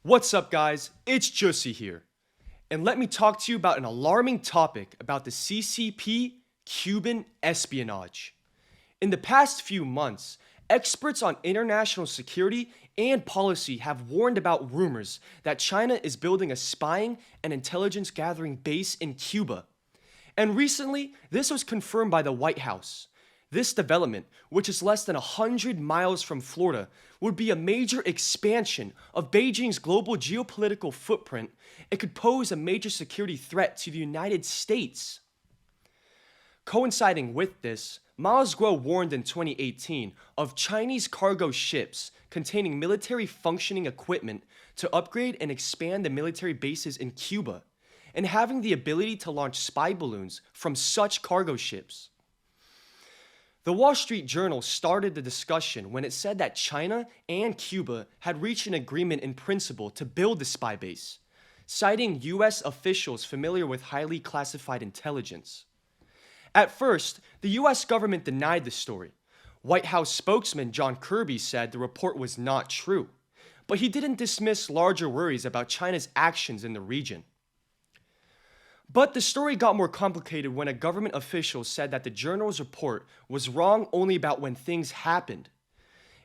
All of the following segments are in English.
What's up, guys? It's Jussi here. And let me talk to you about an alarming topic about the CCP Cuban espionage. In the past few months, experts on international security and policy have warned about rumors that China is building a spying and intelligence gathering base in Cuba. And recently, this was confirmed by the White House. This development, which is less than 100 miles from Florida, would be a major expansion of Beijing's global geopolitical footprint. It could pose a major security threat to the United States. Coinciding with this, Miles Guo warned in 2018 of Chinese cargo ships containing military functioning equipment to upgrade and expand the military bases in Cuba, and having the ability to launch spy balloons from such cargo ships. The Wall Street Journal started the discussion when it said that China and Cuba had reached an agreement in principle to build the spy base, citing US officials familiar with highly classified intelligence. At first, the US government denied the story. White House spokesman John Kirby said the report was not true, but he didn't dismiss larger worries about China's actions in the region. But the story got more complicated when a government official said that the journal's report was wrong only about when things happened.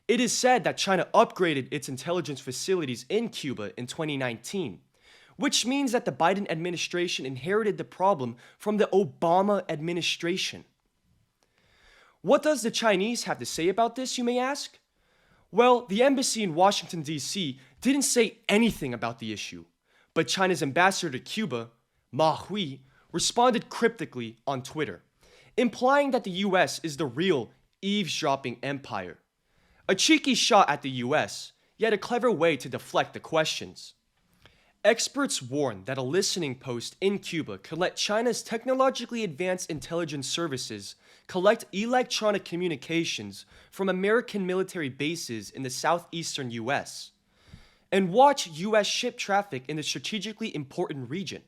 It is said that China upgraded its intelligence facilities in Cuba in 2019, which means that the Biden administration inherited the problem from the Obama administration. What does the Chinese have to say about this, you may ask? Well, the embassy in Washington, D.C. didn't say anything about the issue, but China's ambassador to Cuba, Ma Hui, responded cryptically on Twitter, implying that the US is the real eavesdropping empire. A cheeky shot at the US, yet a clever way to deflect the questions. Experts warn that a listening post in Cuba could let China's technologically advanced intelligence services collect electronic communications from American military bases in the southeastern US, and watch US ship traffic in the strategically important region.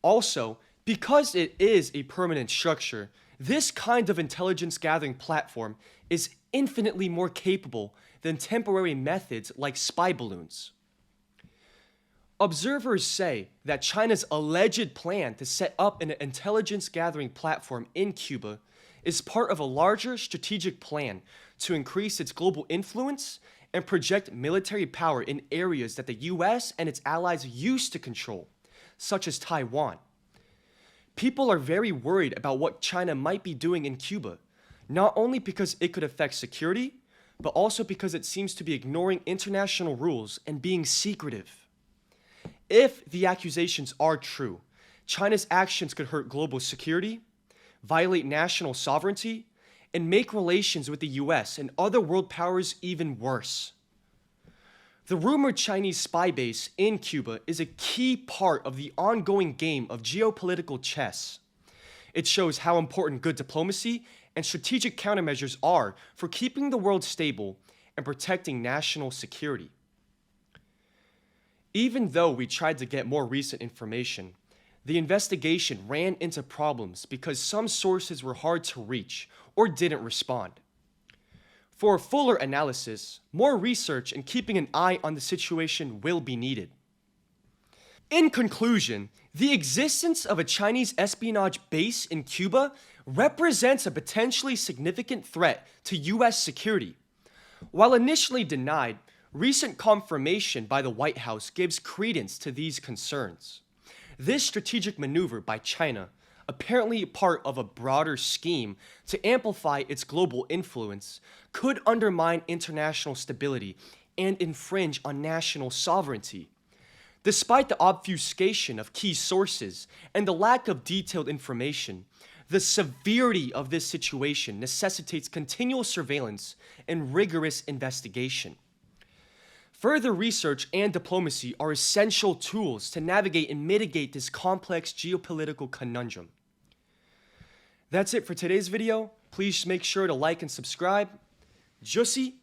Also, because it is a permanent structure, this kind of intelligence gathering platform is infinitely more capable than temporary methods like spy balloons. Observers say that China's alleged plan to set up an intelligence gathering platform in Cuba is part of a larger strategic plan to increase its global influence and project military power in areas that the US and its allies used to control, such as Taiwan. People are very worried about what China might be doing in Cuba, not only because it could affect security, but also because it seems to be ignoring international rules and being secretive. If the accusations are true, China's actions could hurt global security, violate national sovereignty, and make relations with the US and other world powers even worse. The rumored Chinese spy base in Cuba is a key part of the ongoing game of geopolitical chess. It shows how important good diplomacy and strategic countermeasures are for keeping the world stable and protecting national security. Even though we tried to get more recent information, the investigation ran into problems because some sources were hard to reach or didn't respond. For a fuller analysis, more research and keeping an eye on the situation will be needed. In conclusion, the existence of a Chinese espionage base in Cuba represents a potentially significant threat to US security. While initially denied, recent confirmation by the White House gives credence to these concerns. This strategic maneuver by China, apparently part of a broader scheme to amplify its global influence, could undermine international stability and infringe on national sovereignty. Despite the obfuscation of key sources and the lack of detailed information, the severity of this situation necessitates continual surveillance and rigorous investigation. Further research and diplomacy are essential tools to navigate and mitigate this complex geopolitical conundrum. That's it for today's video. Please make sure to like and subscribe. Jussi